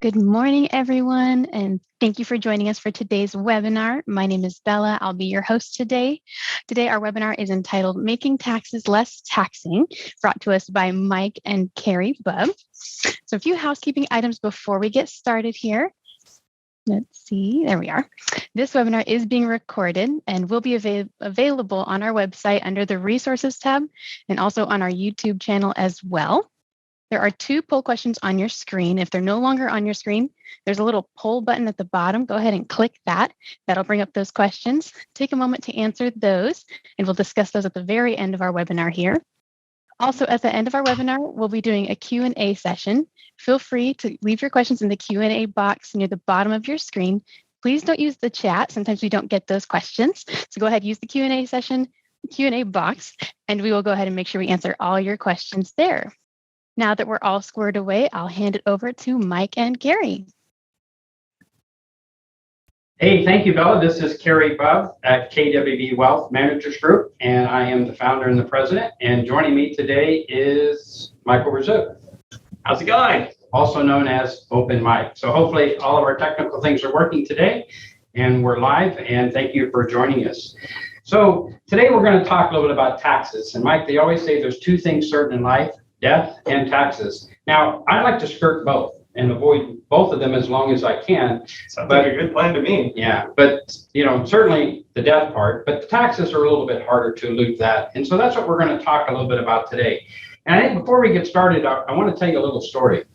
Good morning, everyone, and thank you for joining us for today's webinar. My name is Bella. I'll be your host today. Today, our webinar is entitled Making Taxes Less Taxing, brought to us by Mike and Kerry Bubb. So a few housekeeping items before we get started here. Let's see, there we are. This webinar is being recorded and will be available on our website under the Resources tab and also on our YouTube channel as well. There are two poll questions on your screen. If they're no longer on your screen, there's a little poll button at the bottom. Go ahead and click that. That'll bring up those questions. Take a moment to answer those, and we'll discuss those at the very end of our webinar here. Also, at the end of our webinar, we'll be doing a Q&A session. Feel free to leave your questions in the Q&A box near the bottom of your screen. Please don't use the chat. Sometimes we don't get those questions. So go ahead, use the Q&A session, Q&A box, and we will go ahead and make sure we answer all your questions there. Now that we're all squared away, I'll hand it over to Mike and Kerry. Hey, thank you, Bella. This is Kerry Bubb at KWB Wealth Managers Group, and I am the founder and the president. And joining me today is Michael Razzouk. How's it going? Also known as Open Mike. So hopefully all of our technical things are working today, and we're live, and thank you for joining us. So today we're going to talk a little bit about taxes. And Mike, they always say there's two things certain in life: death and taxes. Now, I like to skirt both and avoid both of them as long as I can. Sounds like a good plan to me. Yeah, but certainly the death part, but the taxes are a little bit harder to elude that. And so that's what we're going to talk a little bit about today. And I think before we get started, I want to tell you a little story.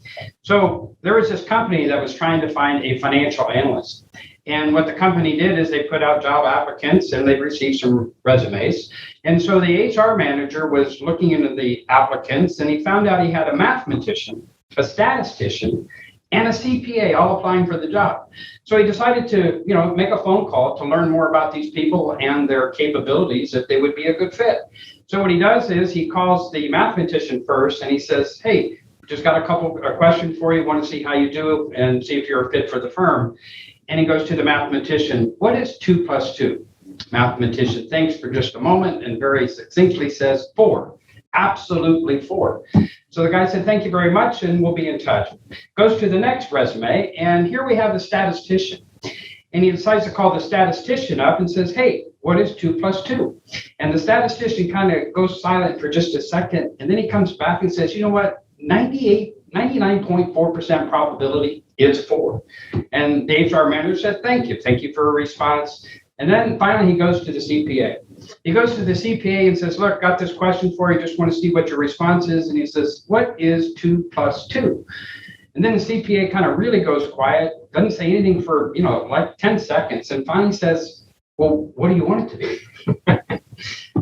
So there was this company that was trying to find a financial analyst. And what the company did is they put out job applicants and they received some resumes. And so the HR manager was looking into the applicants and he found out he had a mathematician, a statistician, and a CPA all applying for the job. So he decided to, make a phone call to learn more about these people and their capabilities, if they would be a good fit. So what he does is he calls the mathematician first and he says, "Hey, just got a question for you. Want to see how you do and see if you're a fit for the firm." And he goes to the mathematician, "What is 2 + 2? Mathematician thinks for just a moment and very succinctly says, 4. Absolutely 4. So the guy said, "Thank you very much, and we'll be in touch." Goes to the next resume, and here we have the statistician. And he decides to call the statistician up and says, "Hey, what is 2 + 2? And the statistician kind of goes silent for just a second, and then he comes back and says, "You know what? 99.4% probability is 4. And the HR manager said, Thank you for a response." And then finally he goes to the CPA. He goes to the CPA and says, "Look, got this question for you. Just want to see what your response is." And he says, "What is 2 + 2? And then the CPA kind of really goes quiet, doesn't say anything for, like 10 seconds. And finally says, "Well, what do you want it to be?"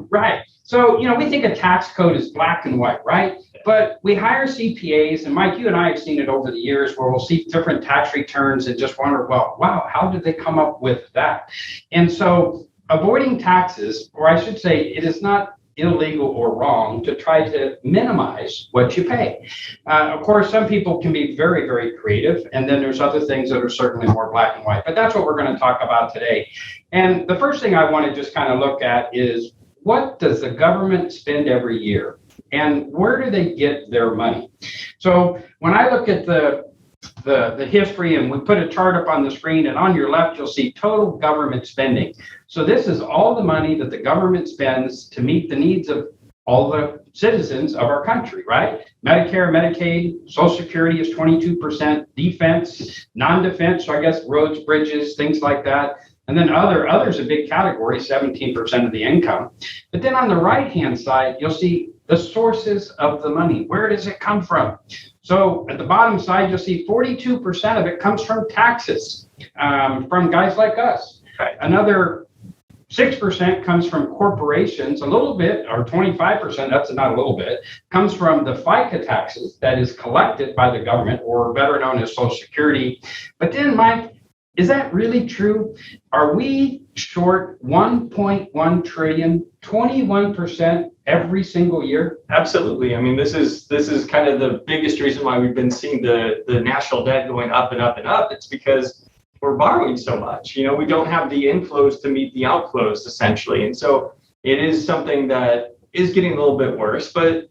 Right. So, we think a tax code is black and white, right? But we hire CPAs, and Mike, you and I have seen it over the years where we'll see different tax returns and just wonder, well, wow, how did they come up with that? And so avoiding taxes, or I should say, it is not illegal or wrong to try to minimize what you pay. Of course, some people can be very, very creative, and then there's other things that are certainly more black and white, but that's what we're going to talk about today. And the first thing I want to just kind of look at is, what does the government spend every year? And where do they get their money? So when I look at the history, and we put a chart up on the screen, and on your left, you'll see total government spending. So this is all the money that the government spends to meet the needs of all the citizens of our country, right? Medicare, Medicaid, Social Security is 22%, defense, non-defense, so I guess roads, bridges, things like that. And then others a big category, 17% of the income. But then on the right-hand side, you'll see the sources of the money. Where does it come from? So at the bottom side, you'll see 42% of it comes from taxes, from guys like us. Right. Another 6% comes from corporations, a little bit, or 25%, that's not a little bit, comes from the FICA taxes that is collected by the government, or better known as Social Security. But then, Mike, is that really true? Are we short 1.1 trillion, 21% every single year? Absolutely. I mean, this is kind of the biggest reason why we've been seeing the national debt going up and up and up. It's because we're borrowing so much. We don't have the inflows to meet the outflows, essentially. And so it is something that is getting a little bit worse. But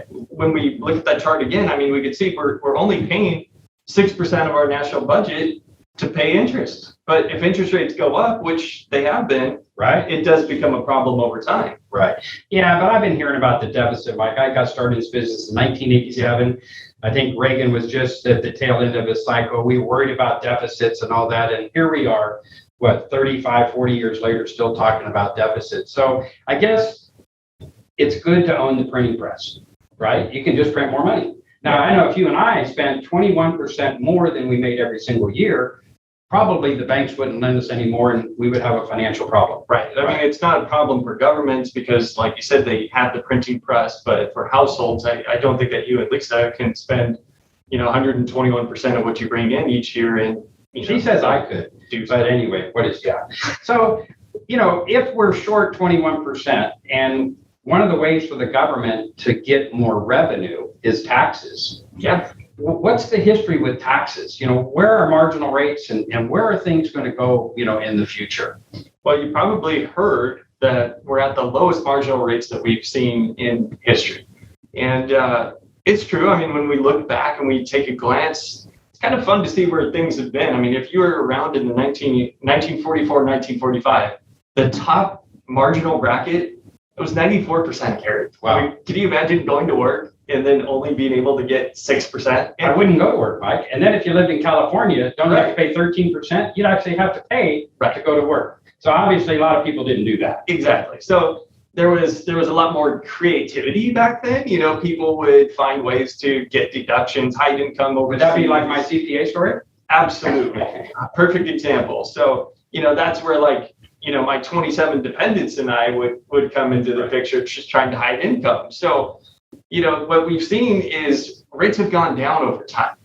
when we look at that chart again, I mean, we could see we're only paying 6% of our national budget to pay interest. But if interest rates go up, which they have been, Right. it does become a problem over time. Right. Yeah, but I've been hearing about the deficit. Like I got started in this business in 1987. I think Reagan was just at the tail end of his cycle. We were worried about deficits and all that. And here we are, 35, 40 years later, still talking about deficits. So I guess it's good to own the printing press, right? You can just print more money. Now, I know if you and I spent 21% more than we made every single year, probably the banks wouldn't lend us any more and we would have a financial problem. Right. I mean, it's not a problem for governments because, like you said, they have the printing press, but for households, I don't think that you and Lisa can spend, 121% of what you bring in each year. And she says I could do, but anyway, what is that? So, if we're short 21%, and one of the ways for the government to get more revenue is taxes. Yeah. What's the history with taxes? Where are marginal rates and where are things going to go, in the future? Well, you probably heard that we're at the lowest marginal rates that we've seen in history. And it's true. I mean, when we look back and we take a glance, it's kind of fun to see where things have been. I mean, if you were around in the 1944, 1945, the top marginal bracket, it was 94% carried. Wow. I mean, can you imagine going to work and then only being able to get 6%? I wouldn't go to work, Mike. And then if you lived in California, don't you have to pay 13%? You'd actually have to pay to go to work. So obviously a lot of people didn't do that. Exactly. So there was a lot more creativity back then. People would find ways to get deductions, hide income over. Would that be like my CPA story? Absolutely. Perfect example. So, that's where my 27 dependents and I would come into the picture, just trying to hide income. So, what we've seen is rates have gone down over time.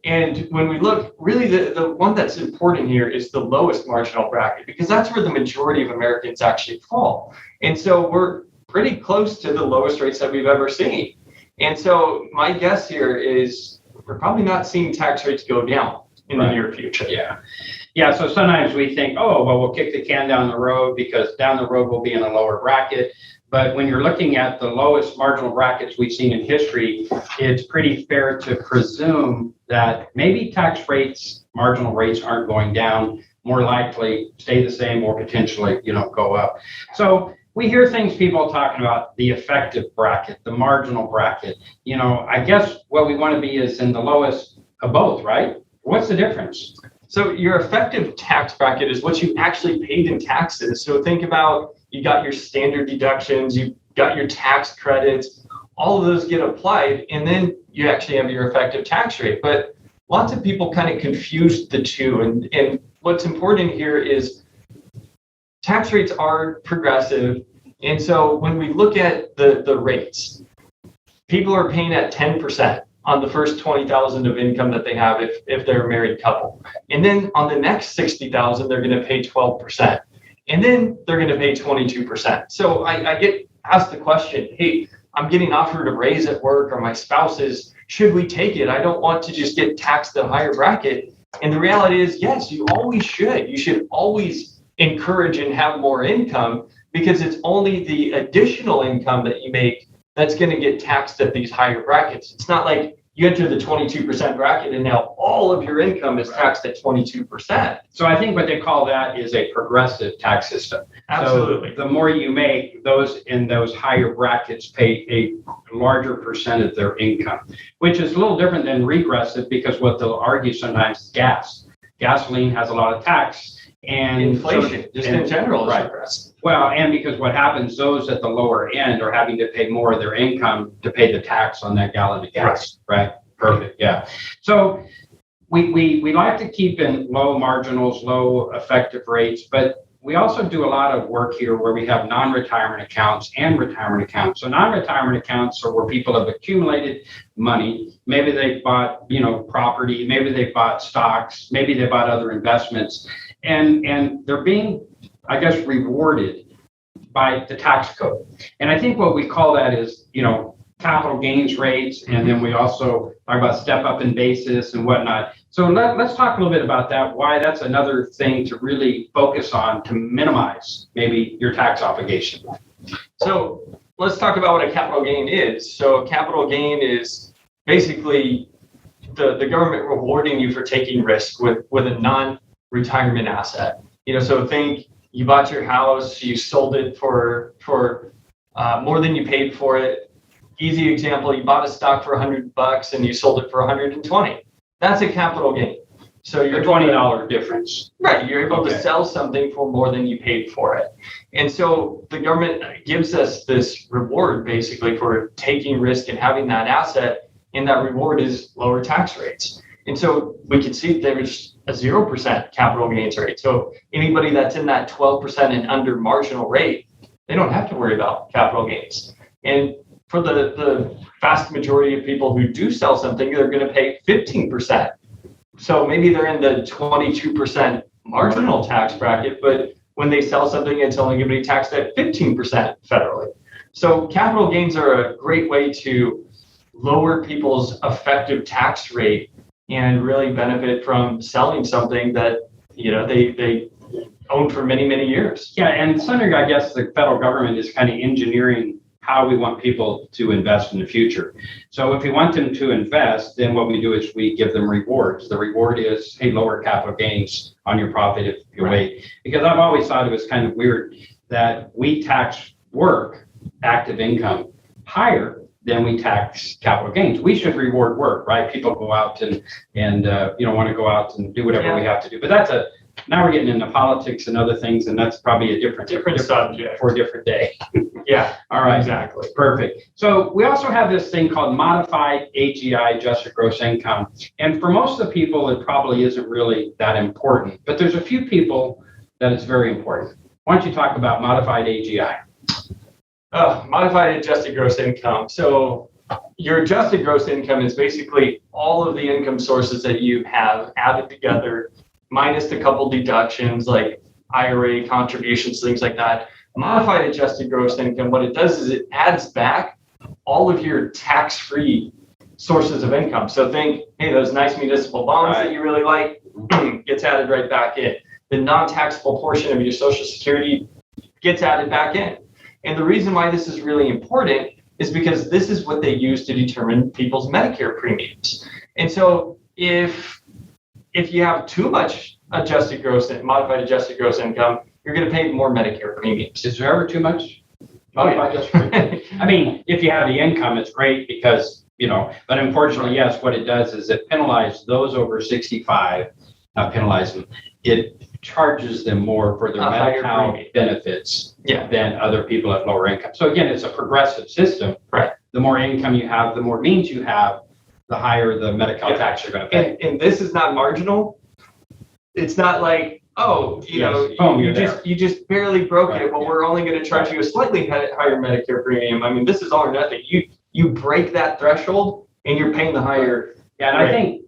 And when we look, really the one that's important here is the lowest marginal bracket, because that's where the majority of Americans actually fall. And so we're pretty close to the lowest rates that we've ever seen. And so my guess here is we're probably not seeing tax rates go down in the near future. Yeah. So sometimes we think, we'll kick the can down the road because down the road we'll be in a lower bracket. But when you're looking at the lowest marginal brackets we've seen in history, it's pretty fair to presume that maybe tax rates, marginal rates aren't going down, more likely stay the same or potentially, go up. So we hear things, people talking about the effective bracket, the marginal bracket. I guess what we want to be is in the lowest of both, right? What's the difference? So your effective tax bracket is what you actually paid in taxes. So think about, you got your standard deductions, you got your tax credits, all of those get applied, and then you actually have your effective tax rate. But lots of people kind of confuse the two. And what's important here is tax rates are progressive. And so when we look at the rates, people are paying at 10% on the first 20,000 of income that they have if they're a married couple. And then on the next 60,000, they're going to pay 12%. And then they're going to pay 22%. So I get asked the question, hey, I'm getting offered a raise at work, or my spouse is, should we take it? I don't want to just get taxed at a higher bracket. And the reality is, yes, you always should. You should always encourage and have more income, because it's only the additional income that you make that's going to get taxed at these higher brackets. It's not like you enter the 22% bracket and now all of your income is taxed at 22%. So I think what they call that is a progressive tax system. Absolutely. So the more you make, those in those higher brackets pay a larger percent of their income, which is a little different than regressive, because what they'll argue sometimes is gasoline has a lot of tax. And inflation, in general, is regressive. Well, and because what happens, those at the lower end are having to pay more of their income to pay the tax on that gallon of gas, right? Perfect, yeah. So we like to keep in low marginals, low effective rates, but we also do a lot of work here where we have non-retirement accounts and retirement accounts. So non-retirement accounts are where people have accumulated money. Maybe they bought, property, maybe they bought stocks, maybe they bought other investments. And they're being, I guess, rewarded by the tax code. And I think what we call that is, capital gains rates. And then we also talk about step up in basis and whatnot. So let's talk a little bit about that, why that's another thing to really focus on to minimize maybe your tax obligation. So let's talk about what a capital gain is. So a capital gain is basically the government rewarding you for taking risk with a non-retirement asset. So think you bought your house, you sold it for more than you paid for it. Easy example, you bought a stock for $100 and you sold it for 120. That's a capital gain. So you're $20 difference. Right. You're able to sell something for more than you paid for it. And so the government gives us this reward basically for taking risk and having that asset. And that reward is lower tax rates. And so we can see there's a 0% capital gains rate. So anybody that's in that 12% and under marginal rate, they don't have to worry about capital gains. And for the vast majority of people who do sell something, they're going to pay 15%. So maybe they're in the 22% marginal tax bracket, but when they sell something, it's only going to be taxed at 15% federally. So capital gains are a great way to lower people's effective tax rate and really benefit from selling something that they owned for many, many years. Yeah, and something I guess the federal government is kind of engineering how we want people to invest in the future. So if we want them to invest, then what we do is we give them rewards. The reward is, hey, lower capital gains on your profit if you wait. Because I've always thought it was kind of weird that we tax work, active income, higher than we tax capital gains. We should reward work, right? People go out and want to go out and do whatever we have to do. But now we're getting into politics and other things, and that's probably a different subject for a different day. Yeah. All right. Exactly. Perfect. So we also have this thing called modified AGI, adjusted gross income. And for most of the people, it probably isn't really that important. But there's a few people that it's very important. Why don't you talk about modified AGI? Modified adjusted gross income. So your adjusted gross income is basically all of the income sources that you have added together, minus a couple deductions like IRA contributions, things like that. Modified adjusted gross income, what it does is it adds back all of your tax-free sources of income. So think, hey, those nice municipal bonds that you really like gets added right back in. The non-taxable portion of your Social Security gets added back in. And the reason why this is really important is because this is what they use to determine people's Medicare premiums. And so if you have too much modified adjusted gross income, you're going to pay more Medicare premiums. Is there ever too much? Oh, yeah. I mean, if you have the income, it's great because, but unfortunately, yes, what it does is it penalizes those over 65, not penalize them. It charges them more for their medical benefits than other people at lower income. So again, it's a progressive system. Right. The more income you have, the more means you have, the higher the medical tax you're going to pay. And this is not marginal. It's not like, you just barely broke it, but we're only going to charge you a slightly higher Medicare premium. I mean, this is all or nothing. You break that threshold and you're paying the higher. Yeah, and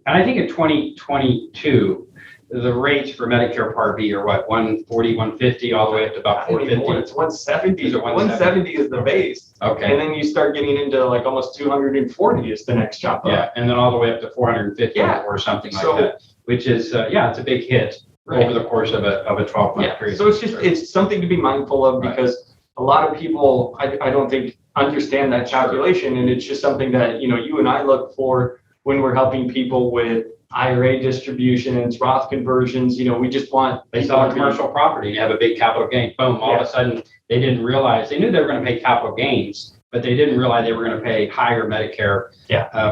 I think in 2022, the rates for Medicare Part B are what, 140, 150, all the way up to about 450. It's 170. 170 is the base. Okay. And then you start getting into like almost 240 is the next jump up. Yeah, and then all the way up to 450 or something like that, which is it's a big hit over the course of a 12-month period. So it's something to be mindful of because a lot of people I don't think understand that calculation, and it's just something that you and I look for when we're helping people with IRA distributions, Roth conversions. We just want they sell a commercial property and have a big capital gain. Boom! All of a sudden, they didn't realize they knew they were going to pay capital gains, but they didn't realize they were going to pay higher Medicare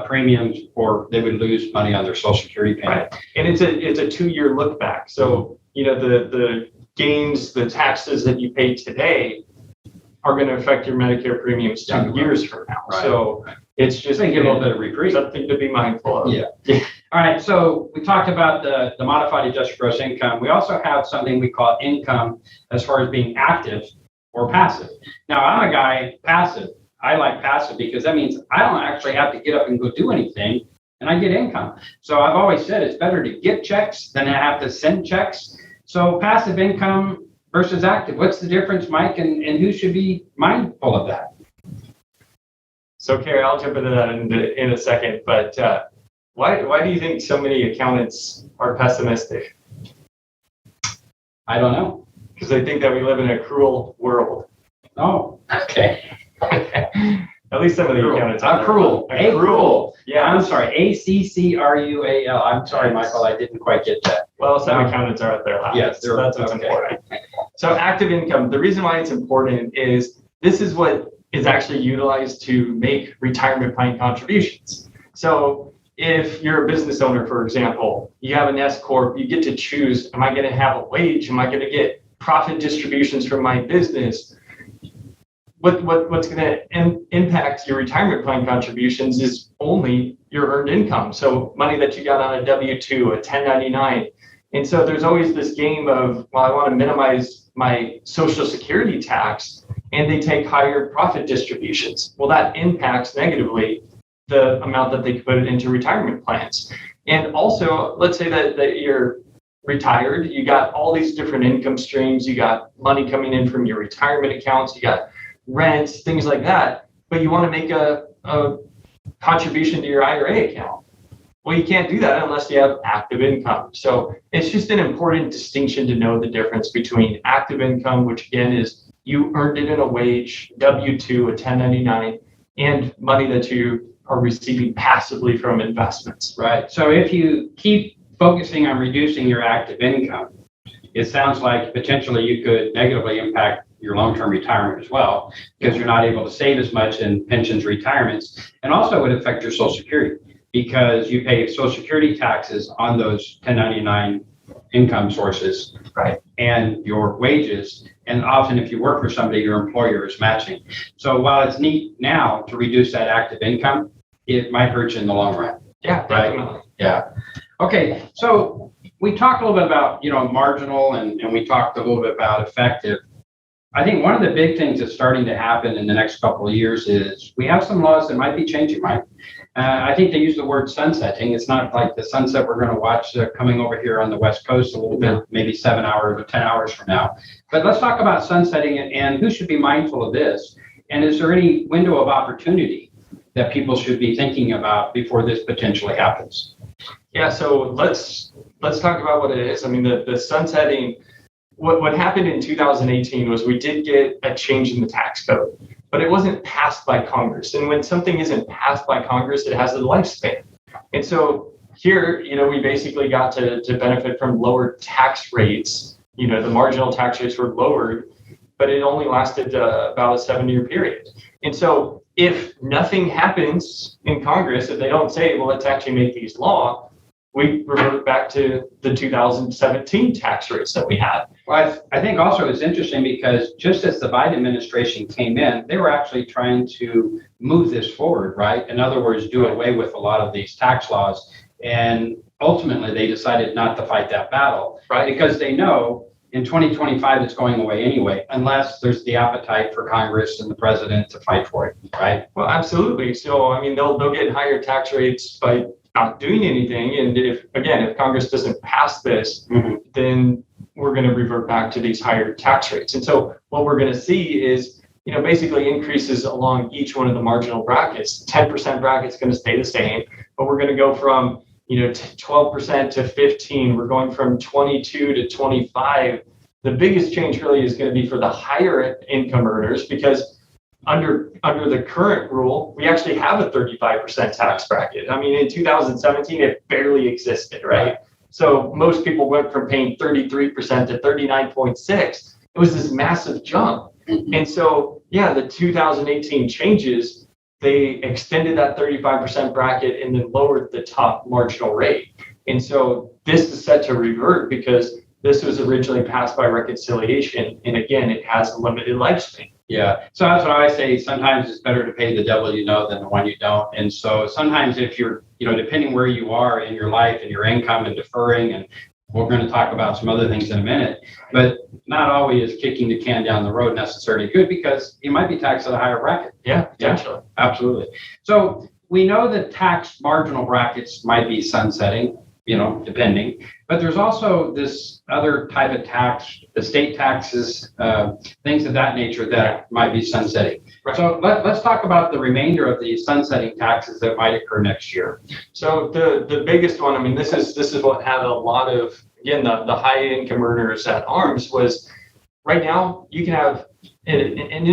premiums, or they would lose money on their Social Security payment. Right. And it's a 2-year look back. So the gains, the taxes that you pay today are going to affect your Medicare premiums 2 years from now. Right. So it's just a little bit of reprieve. Something to be mindful of. Yeah. All right. So we talked about the modified adjusted gross income. We also have something we call income as far as being active or passive. Now, I'm a guy passive. I like passive because that means I don't actually have to get up and go do anything, and I get income. So I've always said it's better to get checks than to have to send checks. So passive income versus active. What's the difference, Mike, and who should be mindful of that? So, Kerry, I'll jump into that in a second, but why do you think so many accountants are pessimistic? I don't know. Because they think that we live in a cruel world. Oh, okay. At least some of the accountants. Accrual. Yeah. I'm sorry. ACCRUAL. I'm sorry, Michael. I didn't quite get that. Well, some accountants are at their lab. Yes, so that's what's important. So active income, the reason why it's important is this is what is actually utilized to make retirement plan contributions. So if you're a business owner, for example, you have an S Corp, you get to choose, am I going to have a wage? Am I going to get profit distributions from my business? What's going to impact your retirement plan contributions is only your earned income. So money that you got on a W-2, a 1099. And so there's always this game of, well, I want to minimize my Social Security tax, and they take higher profit distributions. Well, that impacts negatively the amount that they put into retirement plans. And also, let's say that you're retired, you got all these different income streams, you got money coming in from your retirement accounts, you got rents, things like that, but you want to make a contribution to your IRA account. Well, you can't do that unless you have active income. So it's just an important distinction to know the difference between active income, which again is you earned it in a wage, W-2, a 1099, and money that you are receiving passively from investments. Right. So if you keep focusing on reducing your active income, it sounds like potentially you could negatively impact your long-term retirement as well, because you're not able to save as much in pensions, retirements, and also it would affect your Social Security because you pay Social Security taxes on those 1099 income sources, right, and your wages. And often if you work for somebody, your employer is matching. So while it's neat now to reduce that active income, it might hurt you in the long run. Yeah, definitely. Right? Yeah. Okay. So we talked a little bit about, marginal and we talked a little bit about effective. I think one of the big things that's starting to happen in the next couple of years is we have some laws that might be changing, Mike. I think they use the word sunsetting. It's not like the sunset we're going to watch coming over here on the West Coast a little bit, maybe 7 hours or 10 hours from now. But let's talk about sunsetting and who should be mindful of this. And is there any window of opportunity that people should be thinking about before this potentially happens? Yeah, so let's talk about what it is. I mean, the sunsetting, what happened in 2018 was we did get a change in the tax code, but it wasn't passed by Congress. And when something isn't passed by Congress, it has a lifespan. And so here, we basically got to benefit from lower tax rates. The marginal tax rates were lowered, but it only lasted about a 7-year period. And so if nothing happens in Congress, if they don't say, well, let's actually make these law, we revert back to the 2017 tax rates that we had. Well, I think also it's interesting because just as the Biden administration came in, they were actually trying to move this forward, right? In other words, do away with a lot of these tax laws. And ultimately, they decided not to fight that battle, right? Because they know in 2025 it's going away anyway, unless there's the appetite for Congress and the president to fight for it, right? Well, absolutely. So, they'll get higher tax rates by not doing anything. And if Congress doesn't pass this, then we're going to revert back to these higher tax rates. And so what we're going to see is, basically increases along each one of the marginal brackets. 10% bracket is going to stay the same, but we're going to go from, 12% to 15. We're going from 22 to 25. The biggest change really is going to be for the higher income earners because under the current rule, we actually have a 35% tax bracket. In 2017, it barely existed, right? So most people went from paying 33% to 39.6. It was this massive jump. And so, the 2018 changes, they extended that 35% bracket and then lowered the top marginal rate. And so this is set to revert because this was originally passed by reconciliation. And again, it has a limited lifespan. Yeah. So that's what I say. Sometimes it's better to pay the devil you know than the one you don't. And so sometimes if you're, depending where you are in your life and your income and deferring, and we're going to talk about some other things in a minute, but not always is kicking the can down the road necessarily good because you might be taxed at a higher bracket. Yeah, potentially. Yeah, absolutely. So we know that tax marginal brackets might be sunsetting, depending, but there's also this other type of tax, the state taxes, things of that nature that might be sunsetting. Right. So let's talk about the remainder of the sunsetting taxes that might occur next year. So the biggest one, this is what had a lot of, again, the high income earners at arms was right now you can have an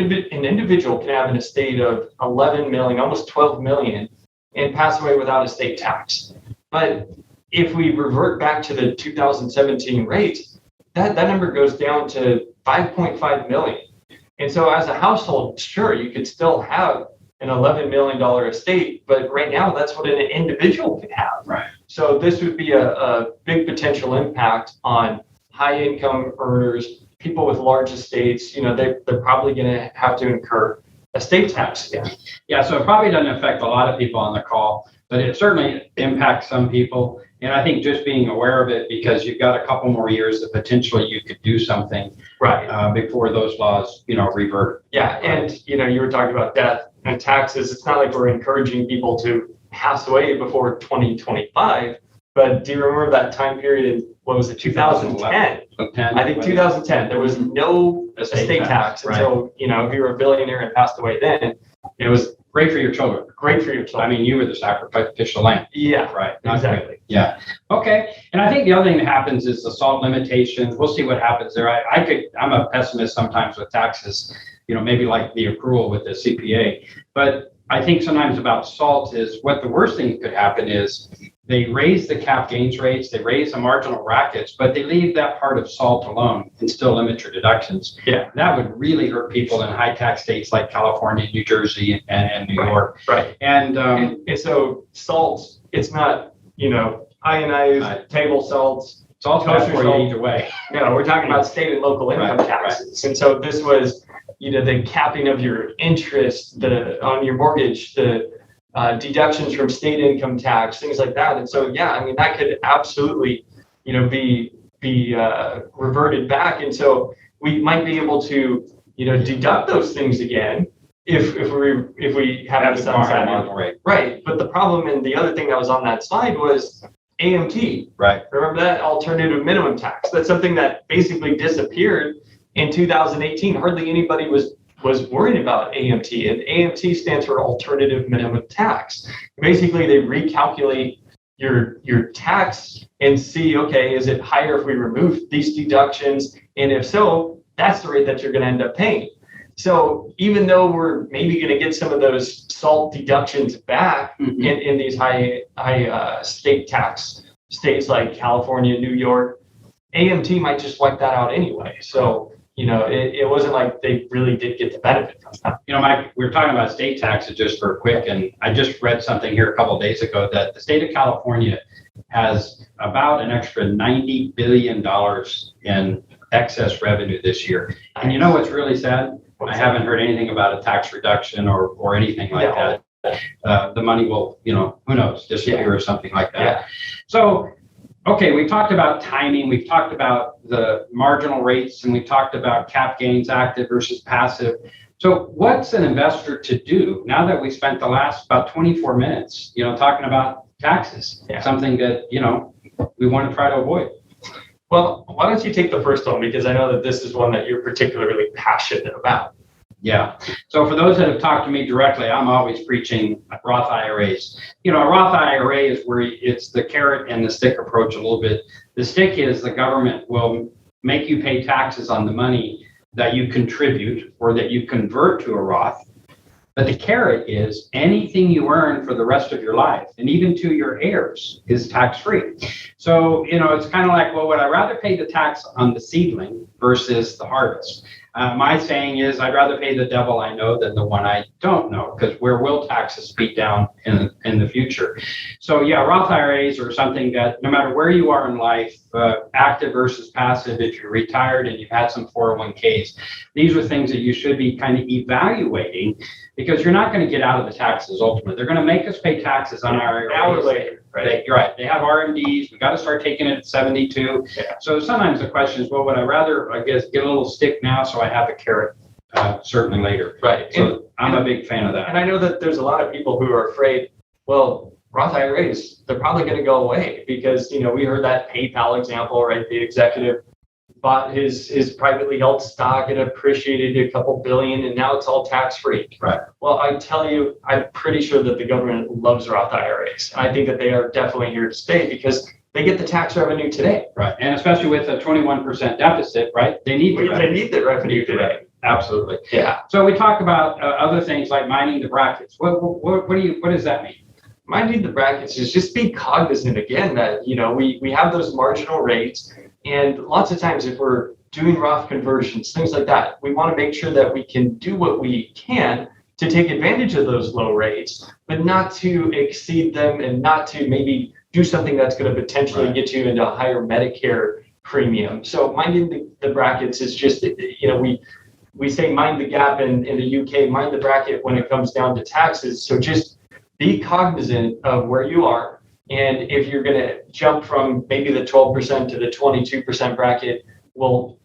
individual can have an estate of 11 million, almost 12 million, and pass away without estate tax. But if we revert back to the 2017 rates, that number goes down to 5.5 million. And so as a household, sure, you could still have an $11 million estate, but right now that's what an individual can have. Right. So this would be a big potential impact on high income earners, people with large estates. They're probably going to have to incur estate tax again. Yeah, so it probably doesn't affect a lot of people on the call, but it certainly impacts some people. And I think just being aware of it, because you've got a couple more years that potentially you could do something right before those laws, revert. Yeah, and you were talking about death and taxes. It's not like we're encouraging people to pass away before 2025. But do you remember that time period in, what was it, 2010? I think 2010, there was no estate tax until, if you were a billionaire and passed away then, it was great for your children. Great for your children. I mean, you were the sacrificial lamb. Yeah, right. Exactly. Yeah. Okay. And I think the other thing that happens is the SALT limitations. We'll see what happens there. I'm a pessimist sometimes with taxes, maybe like the accrual with the CPA. But I think sometimes about SALT is what the worst thing that could happen is they raise the cap gains rates, they raise the marginal brackets, but they leave that part of SALT alone and still limit your deductions. Yeah. That would really hurt people in high tax states like California, New Jersey, and New York. Right. And so SALT, it's not, ionized table salts. SALT's bad for you either way. No, we're talking about state and local income taxes. And so this was, the capping of your interest, on your mortgage, the deductions from state income tax, things like that. And so, that could absolutely, be reverted back. And so we might be able to, deduct those things again if we have the sunset rate. Right. But the problem, and the other thing that was on that slide was AMT. Right. Remember that alternative minimum tax? That's something that basically disappeared in 2018. Hardly anybody was worried about AMT, and AMT stands for alternative minimum tax. Basically, they recalculate your tax and see, okay, is it higher if we remove these deductions? And if so, that's the rate that you're going to end up paying. So even though we're maybe going to get some of those SALT deductions back in these high state tax states like California, New York, AMT might just wipe that out anyway. So it wasn't like they really did get the benefit from that. Mike, we were talking about state taxes just for a quick, and I just read something here a couple of days ago that the state of California has about an extra $90 billion in excess revenue this year. And you know what's really sad? I haven't heard anything about a tax reduction or anything like that. The money will, who knows, disappear or something like that. Yeah. So, okay, we've talked about timing, we've talked about the marginal rates, and we've talked about cap gains, active versus passive. So what's an investor to do now that we spent the last about 24 minutes, talking about taxes, something that, we want to try to avoid? Well, why don't you take the first one, because I know that this is one that you're particularly passionate about. Yeah. So for those that have talked to me directly, I'm always preaching Roth IRAs. A Roth IRA is where it's the carrot and the stick approach a little bit. The stick is the government will make you pay taxes on the money that you contribute or that you convert to a Roth. But the carrot is anything you earn for the rest of your life, and even to your heirs, is tax-free. So, it's kind of like, well, would I rather pay the tax on the seedling versus the harvest? My saying is I'd rather pay the devil I know than the one I don't know, because where will taxes be down in the future? So Roth IRAs are something that no matter where you are in life, active versus passive, if you're retired and you've had some 401ks, these are things that you should be kind of evaluating, because you're not going to get out of the taxes ultimately. They're going to make us pay taxes on our IRAs later. Right. You're right. They have RMDs. We got to start taking it at 72. Yeah. So sometimes the question is, well, would I rather, get a little stick now so I have a carrot certainly later? Right. So I'm a big fan of that. And I know that there's a lot of people who are afraid, well, Roth IRAs, they're probably going to go away because, we heard that PayPal example, right? The executive bought his privately held stock, it appreciated a couple billion, and now it's all tax-free. Right. Well, I tell you, I'm pretty sure that the government loves Roth IRAs. I think that they are definitely here to stay because they get the tax revenue today. Right. And especially with a 21% deficit, right? They need the revenue today. Absolutely. Yeah. So we talk about other things like minding the brackets. What does that mean? Minding the brackets is just be cognizant again that, we have those marginal rates, and lots of times if we're doing Roth conversions, things like that, we want to make sure that we can do what we can to take advantage of those low rates, but not to exceed them and not to maybe do something that's going to potentially get you into a higher Medicare premium. So minding the brackets is just, we say mind the gap in the UK, mind the bracket when it comes down to taxes. So just be cognizant of where you are. And if you're going to jump from maybe the 12% to the 22% bracket, we'll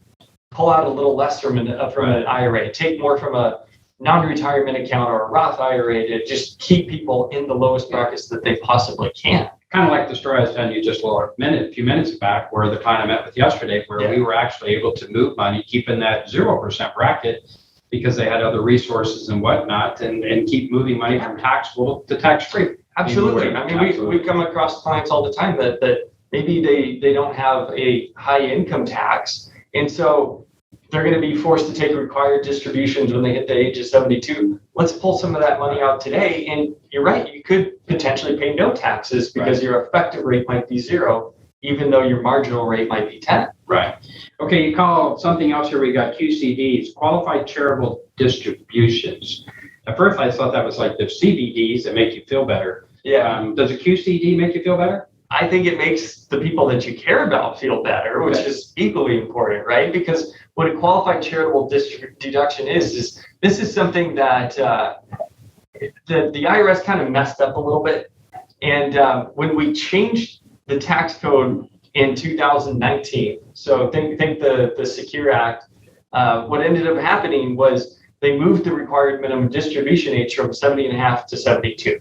pull out a little less from an IRA, take more from a non-retirement account or a Roth IRA to just keep people in the lowest brackets that they possibly can. Kind of like the story I was telling you just a few minutes back, where the client I met with yesterday, where we were actually able to move money, keep in that 0% bracket because they had other resources and whatnot, and keep moving money from taxable to tax-free. Absolutely. I mean, we come across clients all the time that maybe they don't have a high income tax, and so they're going to be forced to take required distributions when they hit the age of 72. Let's pull some of that money out today. And you're right, you could potentially pay no taxes because your effective rate might be 0, even though your marginal rate might be 10. Right. Okay, you call something else here. We got QCDs, qualified charitable distributions. At first, I thought that was like the CBDs that make you feel better. Yeah. Does a QCD make you feel better? I think it makes the people that you care about feel better, which is equally important, right? Because what a qualified charitable deduction is this is something that the IRS kind of messed up a little bit. And when we changed the tax code in 2019, so think the Secure Act, what ended up happening was they moved the required minimum distribution age from 70.5 to 72.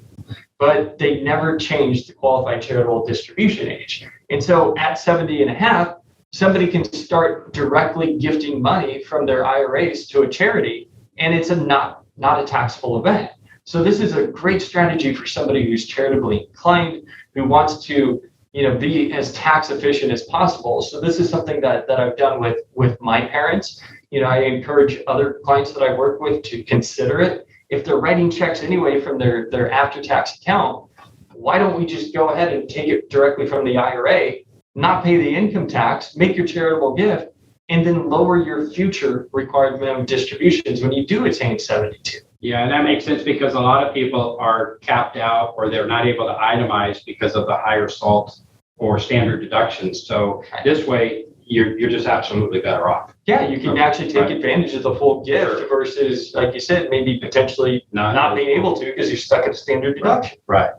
But they never changed the qualified charitable distribution age. And so at 70.5, somebody can start directly gifting money from their IRAs to a charity, and it's not a taxable event. So this is a great strategy for somebody who's charitably inclined, who wants to be as tax efficient as possible. So this is something that I've done with my parents. I encourage other clients that I work with to consider it. If they're writing checks anyway from their after-tax account, why don't we just go ahead and take it directly from the IRA, not pay the income tax, make your charitable gift, and then lower your future required minimum distributions when you do attain 72. Yeah, and that makes sense because a lot of people are capped out or they're not able to itemize because of the higher SALT or standard deductions. So this way, you're just absolutely better off. Yeah, you can actually take advantage of the full gift versus, like you said, maybe potentially not being able to because you're stuck at a standard deduction. Right.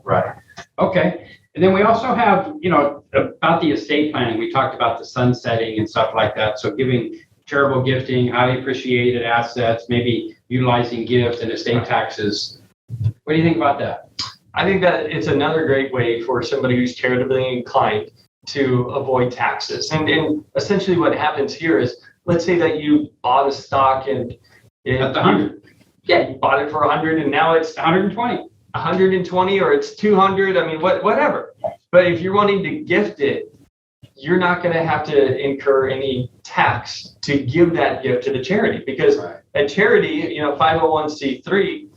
Okay. And then we also have, about the estate planning. We talked about the sunsetting and stuff like that. So giving charitable gifting, highly appreciated assets, maybe utilizing gifts and estate taxes. What do you think about that? I think that it's another great way for somebody who's charitably inclined to avoid taxes. And essentially what happens here is, let's say that you bought a stock and at the 100. Yeah, you bought it for 100 and now it's 120 or it's 200. I mean, whatever. But if you're wanting to gift it, you're not going to have to incur any tax to give that gift to the charity because a charity, 501c3,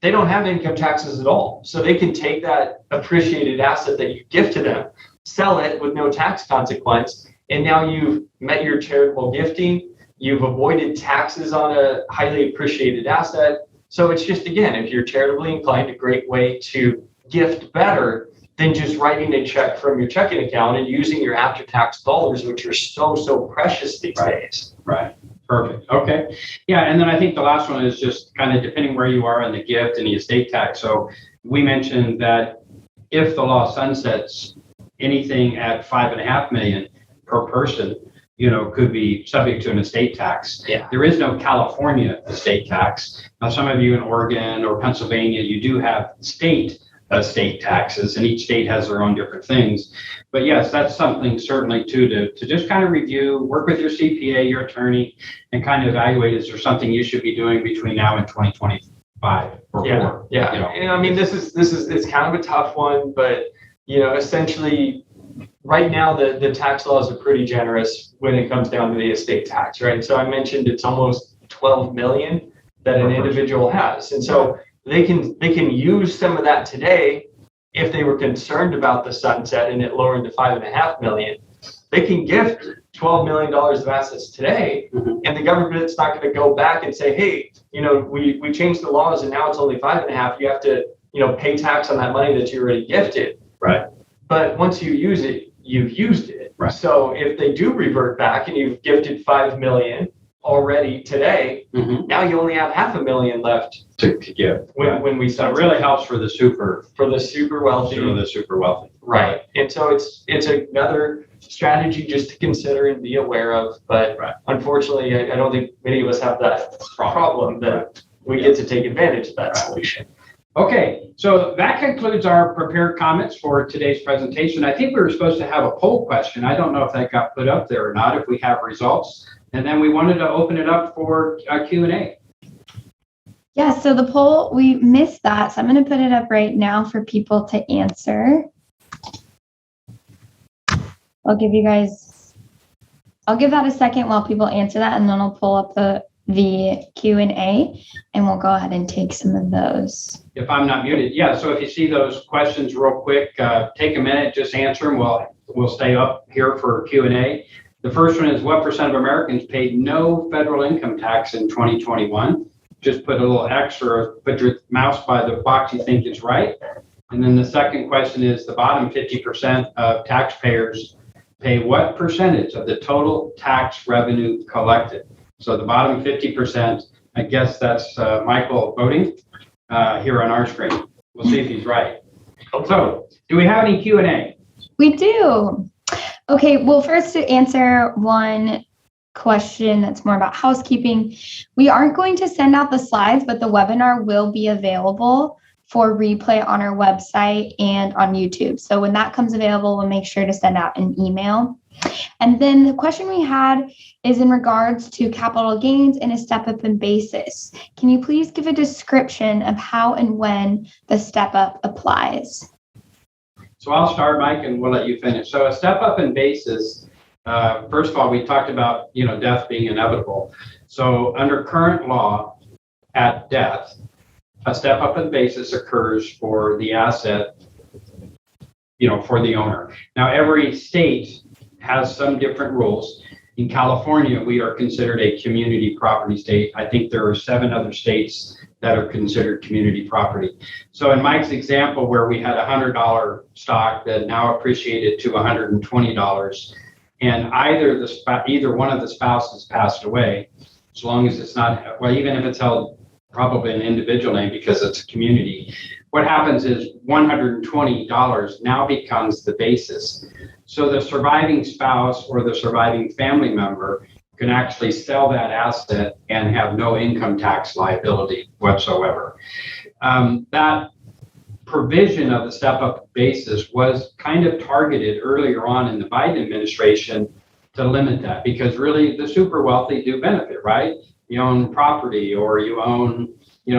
they don't have income taxes at all. So they can take that appreciated asset that you gift to them, sell it with no tax consequence, and now you've met your charitable gifting, you've avoided taxes on a highly appreciated asset. So it's just, again, if you're charitably inclined, a great way to gift better than just writing a check from your checking account and using your after-tax dollars, which are so precious these days. Right. Perfect. Okay. Yeah. And then I think the last one is just kind of depending where you are in the gift and the estate tax. So we mentioned that if the law sunsets, anything at $5.5 million per person, could be subject to an estate tax. Yeah. There is no California estate tax. Now, some of you in Oregon or Pennsylvania, you do have state estate taxes, and each state has their own different things. But yes, that's something certainly too to just kind of review, work with your CPA, your attorney, and kind of evaluate, is there something you should be doing between now and 2025 or more? Yeah. And I mean, this is it's kind of a tough one, but essentially right now the tax laws are pretty generous when it comes down to the estate tax, right? So I mentioned it's almost 12 million that an individual has. And so they can use some of that today if they were concerned about the sunset and it lowering to 5.5 million. They can gift $12 million of assets today, and the government's not going to go back and say, hey, we changed the laws and now it's only 5.5. You have to, pay tax on that money that you already gifted. Right. But once you use it, you've used it. Right. So if they do revert back and you've gifted 5 million already today, now you only have 500,000 left to give. When we start. So it really helps for the super wealthy. For the super wealthy. Right. And so it's another strategy just to consider and be aware of. But unfortunately, I don't think many of us have that problem that we get to take advantage of that solution. Okay, so that concludes our prepared comments for today's presentation. I think we were supposed to have a poll question. I don't know if that got put up there or not, if we have results. And then we wanted to open it up for Q&A. Yeah, so the poll, we missed that. So I'm going to put it up right now for people to answer. I'll give that a second while people answer that, and then I'll pull up the Q&A, and we'll go ahead and take some of those. If I'm not muted. Yeah, so if you see those questions real quick, take a minute, just answer them. We'll stay up here for Q&A. The first one is, what percent of Americans paid no federal income tax in 2021? Just put a little X or put your mouse by the box you think is right. And then the second question is, the bottom 50% of taxpayers pay what percentage of the total tax revenue collected? So the bottom 50%, I guess that's Michael voting here on our screen. We'll see if he's right. So, do we have any Q&A? We do. Okay, well, first to answer one question that's more about housekeeping, we aren't going to send out the slides, but the webinar will be available for replay on our website and on YouTube. So when that comes available, we'll make sure to send out an email. And then the question we had is in regards to capital gains and a step-up in basis. Can you please give a description of how and when the step-up applies? So I'll start, Mike, and we'll let you finish. So a step-up in basis, first of all, we talked about, death being inevitable. So under current law, at death, a step-up in basis occurs for the asset, for the owner. Now, every state has some different rules. In California, we are considered a community property state. I think there are 7 other states that are considered community property. So in Mike's example, where we had a $100 stock that now appreciated to $120, and either one of the spouses passed away, as long as it's not, well, even if it's held probably an individual name because it's a community, what happens is $120 now becomes the basis. So the surviving spouse or the surviving family member can actually sell that asset and have no income tax liability whatsoever. That provision of the step-up basis was kind of targeted earlier on in the Biden administration to limit that, because really the super wealthy do benefit, right? You own property, or you own,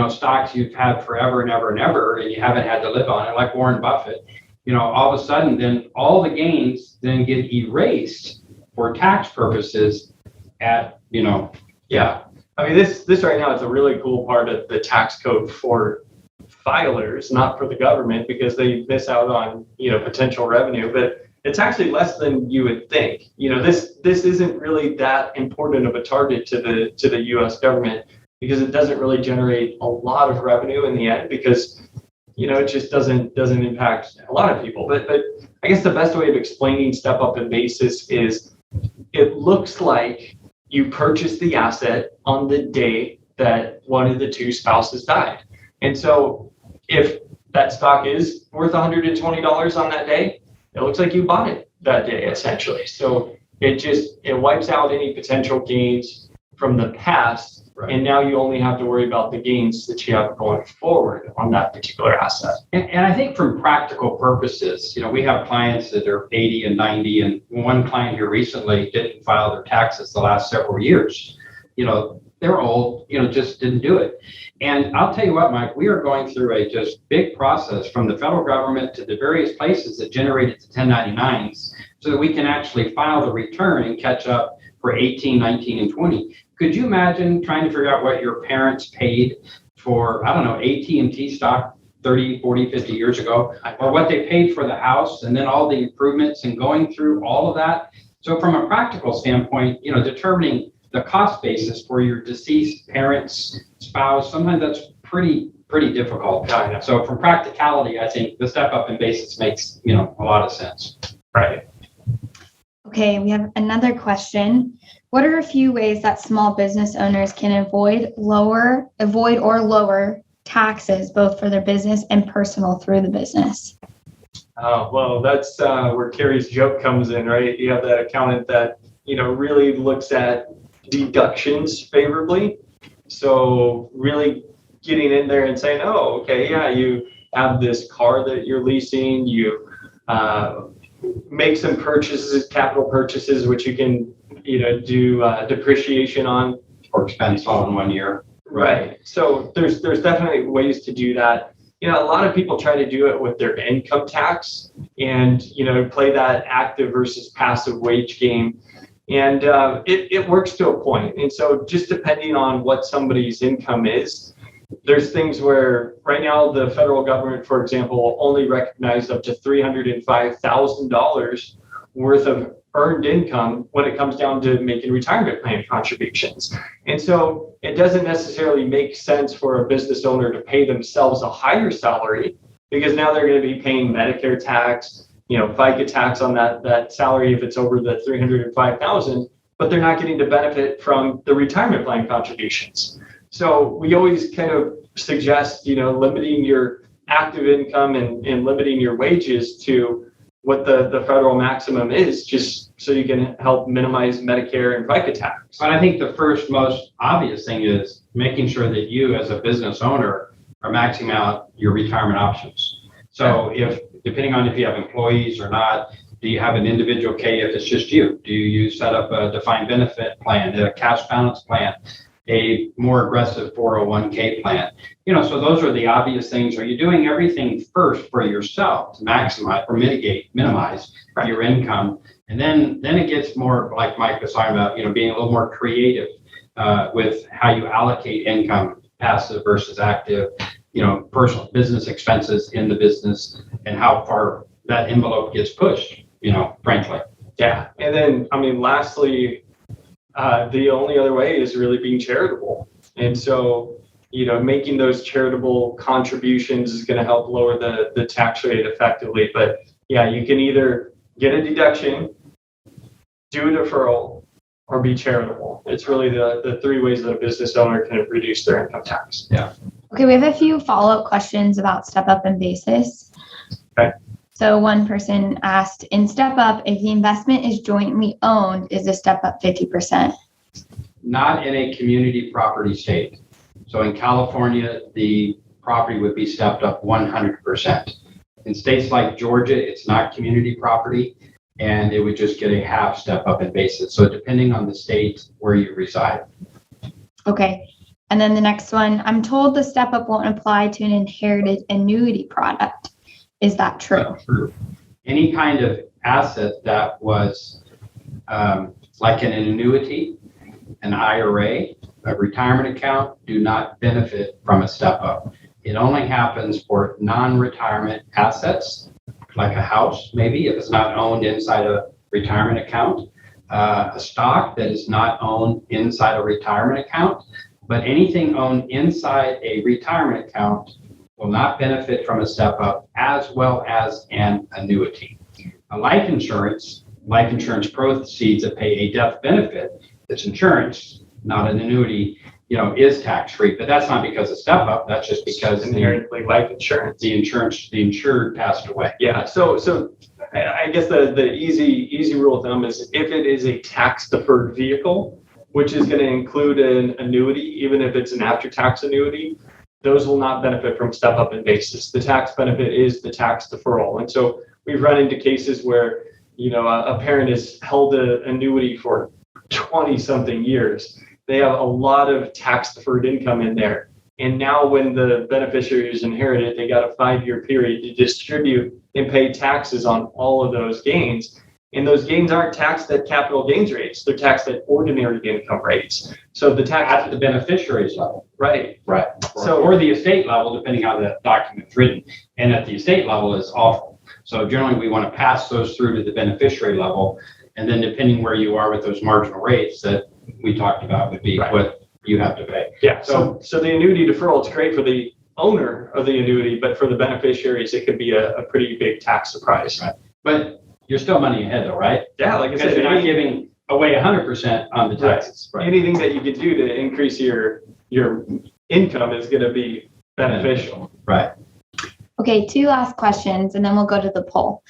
stocks you've had forever and ever and ever, and you haven't had to live on it, like Warren Buffett. All of a sudden, then all the gains then get erased for tax purposes at, Yeah. I mean, this right now is a really cool part of the tax code for filers, not for the government, because they miss out on, potential revenue, but it's actually less than you would think. This isn't really that important of a target to the U.S. government, because it doesn't really generate a lot of revenue in the end, because it just doesn't impact a lot of people. But I guess the best way of explaining step up in basis is, it looks like you purchased the asset on the day that one of the two spouses died. And so if that stock is worth $120 on that day, it looks like you bought it that day, essentially. So it wipes out any potential gains from the past. Right. And now you only have to worry about the gains that you have going forward on that particular asset. And I think from practical purposes, we have clients that are 80 and 90, and one client here recently didn't file their taxes the last several years. They're old, just didn't do it. And I'll tell you what, Mike, we are going through a just big process from the federal government to the various places that generated the 1099s, so that we can actually file the return and catch up for 18, 19, and 20. Could you imagine trying to figure out what your parents paid for, I don't know, AT&T stock 30, 40, 50 years ago, or what they paid for the house, and then all the improvements and going through all of that? So from a practical standpoint, determining the cost basis for your deceased parents, spouse, sometimes that's pretty difficult. So from practicality, I think the step up in basis makes, a lot of sense. Right. Okay, we have another question. What are a few ways that small business owners can avoid or lower taxes, both for their business and personal through the business? Well, that's where Kerry's joke comes in, right? You have that accountant that, really looks at deductions favorably. So really getting in there and saying, oh, okay, yeah, you have this car that you're leasing, you make some purchases, capital purchases, which you can, do depreciation on. Or expense all in 1 year. Right. So there's definitely ways to do that. A lot of people try to do it with their income tax and, play that active versus passive wage game. And it works to a point. And so just depending on what somebody's income is, there's things where right now the federal government, for example, only recognized up to $305,000 worth of earned income when it comes down to making retirement plan contributions. And so it doesn't necessarily make sense for a business owner to pay themselves a higher salary, because now they're going to be paying Medicare tax, FICA tax on that salary if it's over the $305,000, but they're not getting the benefit from the retirement plan contributions. So we always kind of suggest, limiting your active income and limiting your wages to what the federal maximum is, just so you can help minimize Medicare and FICA tax. But I think the first most obvious thing is making sure that you as a business owner are maxing out your retirement options. So depending on if you have employees or not, do you have an individual K if it's just you? Do you set up a defined benefit plan, a cash balance plan, a more aggressive 401k plan? So those are the obvious things. Are you doing everything first for yourself to maximize or minimize your income? And then it gets more, like Mike was talking about, being a little more creative with how you allocate income, passive versus active, personal business expenses in the business, and how far that envelope gets pushed, frankly. Yeah. And then, lastly, the only other way is really being charitable. And so, making those charitable contributions is going to help lower the tax rate effectively. But yeah, you can either get a deduction, do a deferral, or be charitable. It's really the three ways that a business owner can reduce their income tax. Yeah. Okay, we have a few follow-up questions about step up and basis. Okay. So one person asked, in step up, if the investment is jointly owned, is the step up 50%? Not in a community property state. So in California, the property would be stepped up 100%. In states like Georgia, it's not community property, and it would just get a half step up in basis. So depending on the state where you reside. Okay. And then the next one, I'm told the step up won't apply to an inherited annuity product. Is that true? True. Any kind of asset that was like an annuity, an IRA, a retirement account, do not benefit from a step up. It only happens for non-retirement assets, like a house, maybe, if it's not owned inside a retirement account, a stock that is not owned inside a retirement account, but anything owned inside a retirement account will not benefit from a step up, as well as an annuity. A life insurance proceeds that pay a death benefit, it's insurance, not an annuity, is tax-free. But that's not because of step up, that's just because inherently life insurance. The insured passed away. Yeah. So I guess the easy rule of thumb is if it is a tax deferred vehicle, which is going to include an annuity, even if it's an after-tax annuity, those will not benefit from step up in basis. The tax benefit is the tax deferral. And so we've run into cases where, a parent has held an annuity for 20 something years. They have a lot of tax deferred income in there. And now when the beneficiaries inherit it, they got a 5-year period to distribute and pay taxes on all of those gains. And those gains aren't taxed at capital gains rates. They're taxed at ordinary income rates. So the tax At the beneficiaries level. right. Right. Or the estate level, depending how the document's written. And at the estate level is awful. So generally we want to pass those through to the beneficiary level. And then depending where you are with those marginal rates that we talked about would be what you have to pay. Yeah. So the annuity deferral is great for the owner of the annuity, but for the beneficiaries, it could be a pretty big tax surprise. Right. But you're still money ahead though, right? Yeah, like I Because said, you're not giving away 100% on the taxes. Right. Anything that you can do to increase your income is going to be beneficial. Right. Okay, 2 last questions, and then we'll go to the poll.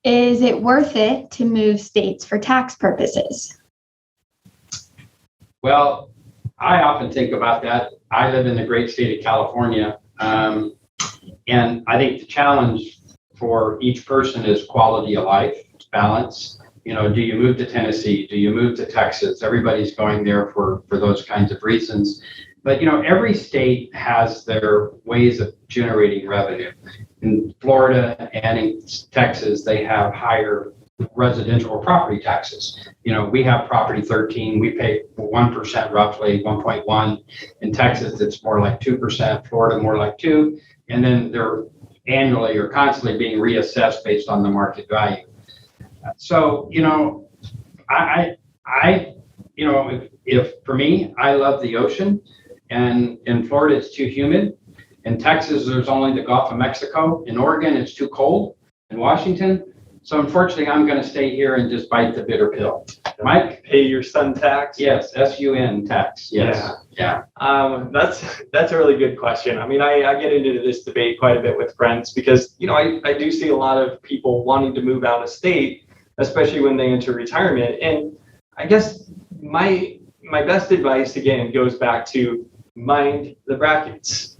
Is it worth it to move states for tax purposes? Well, I often think about that. I live in the great state of California. And I think the challenge for each person is quality of life, balance. Do you move to Tennessee? Do you move to Texas? Everybody's going there for those kinds of reasons. But, every state has their ways of generating revenue. In Florida and in Texas, they have higher residential or property taxes. We have property 13, we pay 1% roughly, 1.1. In Texas, it's more like 2%, Florida more like 2%. And then they're annually or constantly being reassessed based on the market value. So, if for me, I love the ocean, and in Florida, it's too humid. In Texas, there's only the Gulf of Mexico. In Oregon, it's too cold. In Washington. So unfortunately, I'm going to stay here and just bite the bitter pill. Mike? Pay your sun tax? Yes, SUN tax. Yes. Yeah. That's a really good question. I mean, I get into this debate quite a bit with friends because, I do see a lot of people wanting to move out of state, especially when they enter retirement. And I guess my best advice, again, goes back to mind the brackets.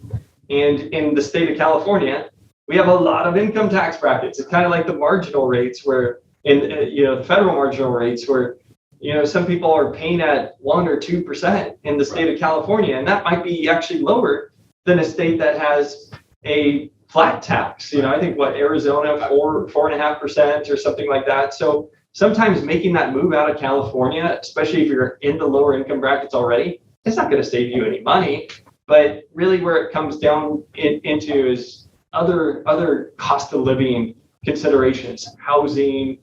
And in the state of California, we have a lot of income tax brackets. It's kind of like the marginal rates where the federal marginal rates where, some people are paying at 1 or 2% in the state of California. And that might be actually lower than a state that has a flat tax. I think Arizona, 4.5% or something like that. So sometimes making that move out of California, especially if you're in the lower income brackets already, it's not going to save you any money. But really where it comes down into is other cost of living considerations, housing,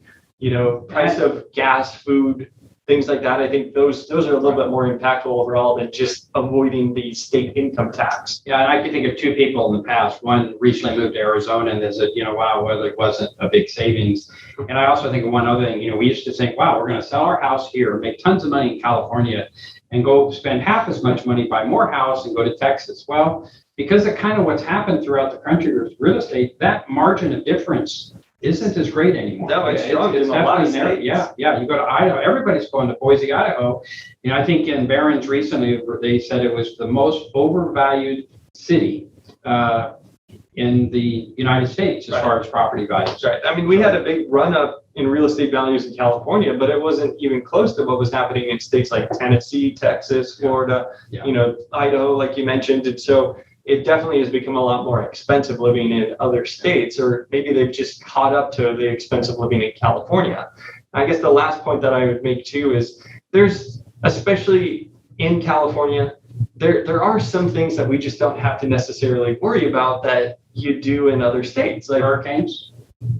price of gas, food, things like that. I think those are a little bit more impactful overall than just avoiding the state income tax. Yeah, and I can think of 2 people in the past. One recently moved to Arizona and they said, wow, well, it wasn't a big savings. And I also think of one other thing, we used to think, wow, we're going to sell our house here, make tons of money in California, and go spend half as much money, buy more house, and go to Texas. Well, because of kind of what's happened throughout the country with real estate, that margin of difference isn't as great anymore. No, it's strong in a lot of states. Yeah. You go to Idaho, everybody's going to Boise, Idaho. I think in Barron's recently, they said it was the most overvalued city in the United States as far as property values. Right. I mean, we had a big run up in real estate values in California, but it wasn't even close to what was happening in states like Tennessee, Texas, Florida, Idaho, like you mentioned. And so it definitely has become a lot more expensive living in other states, or maybe they've just caught up to the expensive living in California. I guess the last point that I would make too is there's, especially in California, there are some things that we just don't have to necessarily worry about that you do in other states, like hurricanes.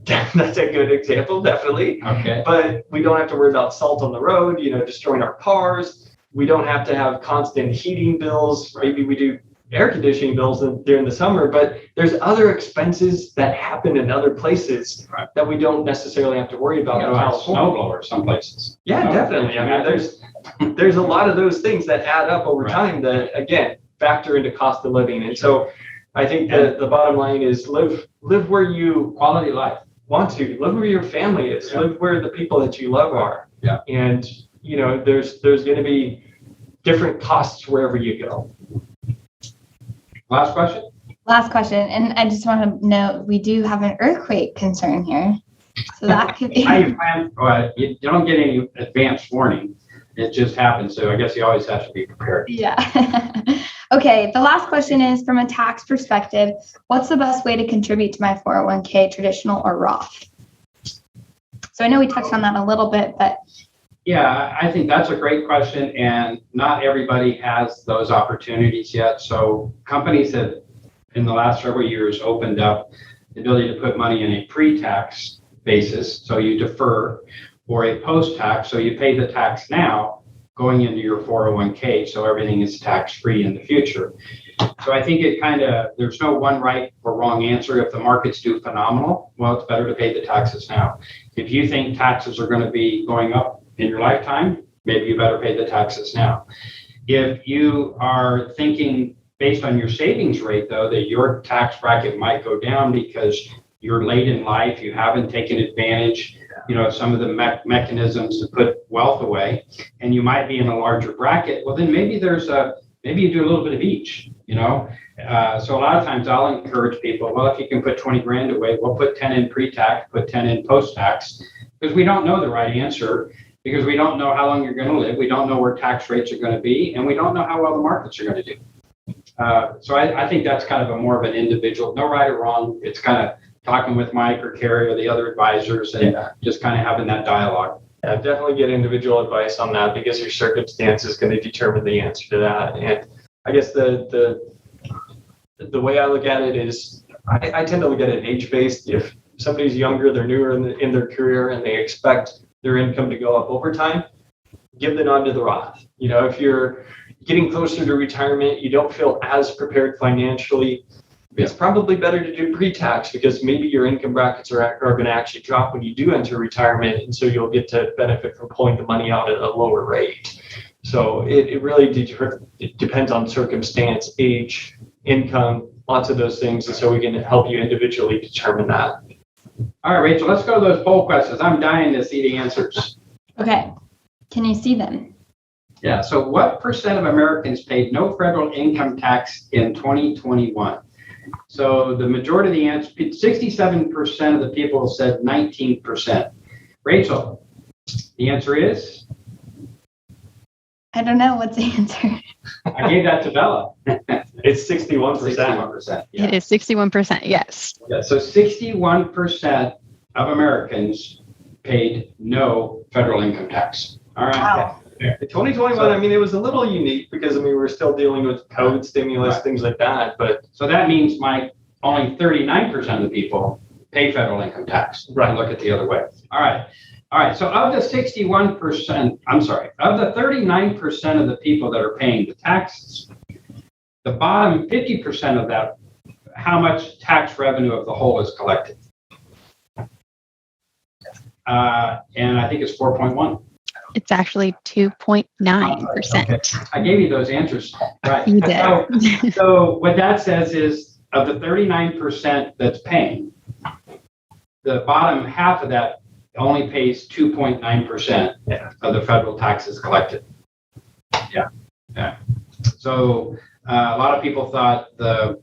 That's a good example, definitely. Okay. But we don't have to worry about salt on the road, destroying our cars. We don't have to have constant heating bills. Maybe we do air conditioning bills during the summer, but there's other expenses that happen in other places that we don't necessarily have to worry about in California. Snowblower some places. Yeah, definitely. I mean, there's a lot of those things that add up over time that, again, factor into cost of living. And so I think that the bottom line is live where you quality life want to, live where your family is, live where the people that you love are. Yeah. And, there's going to be different costs wherever you go. Last question. Last question. And I just want to note, we do have an earthquake concern here. So that could be. You don't get any advance warning. It just happens. So I guess you always have to be prepared. Yeah. Okay. The last question is, from a tax perspective, what's the best way to contribute to my 401k, traditional or Roth? So I know we touched on that a little bit, but Yeah, I think that's a great question, and not everybody has those opportunities yet. So companies have, in the last several years, opened up the ability to put money in a pre-tax basis, so you defer, or a post-tax, so you pay the tax now going into your 401k, so everything is tax-free in the future. So I think there's no one right or wrong answer. If the markets do phenomenal, well, it's better to pay the taxes now. If you think taxes are going to be going up in your lifetime, maybe you better pay the taxes now. If you are thinking based on your savings rate, though, that your tax bracket might go down because you're late in life, you haven't taken advantage, of some of the mechanisms to put wealth away, and you might be in a larger bracket, well, then maybe maybe you do a little bit of each, So a lot of times I'll encourage people, well, if you can put 20 grand away, we'll put 10 in pre-tax, put 10 in post-tax, because we don't know the right answer, because we don't know how long you're going to live. We don't know where tax rates are going to be, and we don't know how well the markets are going to do. So I think that's kind of more of an individual, no right or wrong. It's kind of talking with Mike or Kerry or the other advisors and just kind of having that dialogue. Yeah, definitely get individual advice on that, because your circumstance is going to determine the answer to that. And I guess the way I look at it is I tend to look at it age-based. If somebody's younger, they're newer in their career, and they expect their income to go up over time, give the nod to the Roth. If you're getting closer to retirement, you don't feel as prepared financially, it's probably better to do pre-tax, because maybe your income brackets are going to actually drop when you do enter retirement, and so you'll get to benefit from pulling the money out at a lower rate. So it really it depends on circumstance, age, income, lots of those things, and so we can help you individually determine that. All right, Rachel, let's go to those poll questions. I'm dying to see the answers. okay. Can you see them? Yeah, so what percent of Americans paid no federal income tax in 2021? So the majority of the answer, 67% of the people said 19%. Rachel, the answer is? I don't know. What's the answer? I gave that to Bella. It's 61%. 61%. Yeah. It is 61%, yes. Yeah, so 61% of Americans paid no federal income tax. All right. Wow. In 2021, it was a little unique because, we're still dealing with COVID stimulus, things like that. But so that means, Mike, only 39% of the people pay federal income tax. Right. Look at the other way. All right. So of the 39% of the people that are paying the taxes, the bottom 50% of that, how much tax revenue of the whole is collected? And I think it's 4.1. It's actually 2.9%. Okay. I gave you those answers. Right. You did. So what that says is, of the 39% that's paying, the bottom half of that only pays 2.9% of the federal taxes collected. Yeah. So a lot of people thought it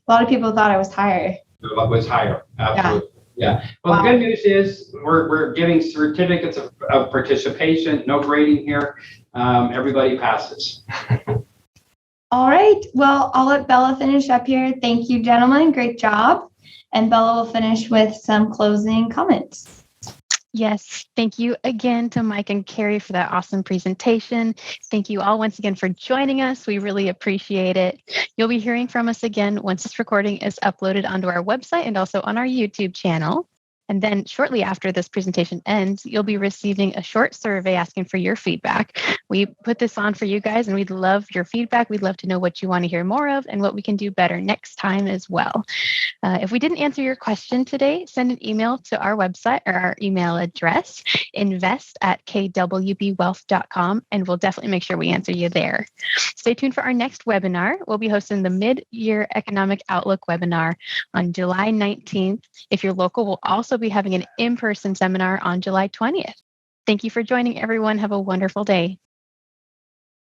was higher. It was higher. Absolutely. Yeah. Well, The good news is we're giving certificates of participation, no grading here. Everybody passes. All right. Well, I'll let Bella finish up here. Thank you, gentlemen. Great job. And Bella will finish with some closing comments. Yes, thank you again to Mike and Kerry for that awesome presentation. Thank you all once again for joining us. We really appreciate it. You'll be hearing from us again once this recording is uploaded onto our website and also on our YouTube channel. And then shortly after this presentation ends, you'll be receiving a short survey asking for your feedback. We put this on for you guys, and we'd love your feedback. We'd love to know what you want to hear more of and what we can do better next time as well. If we didn't answer your question today, send an email to our website or our email address, invest@kwbwealth.com, and we'll definitely make sure we answer you there. Stay tuned for our next webinar. We'll be hosting the Mid-Year Economic Outlook webinar on July 19th. If you're local, we'll also be having an in-person seminar on July 20th. Thank you for joining, everyone. Have a wonderful day.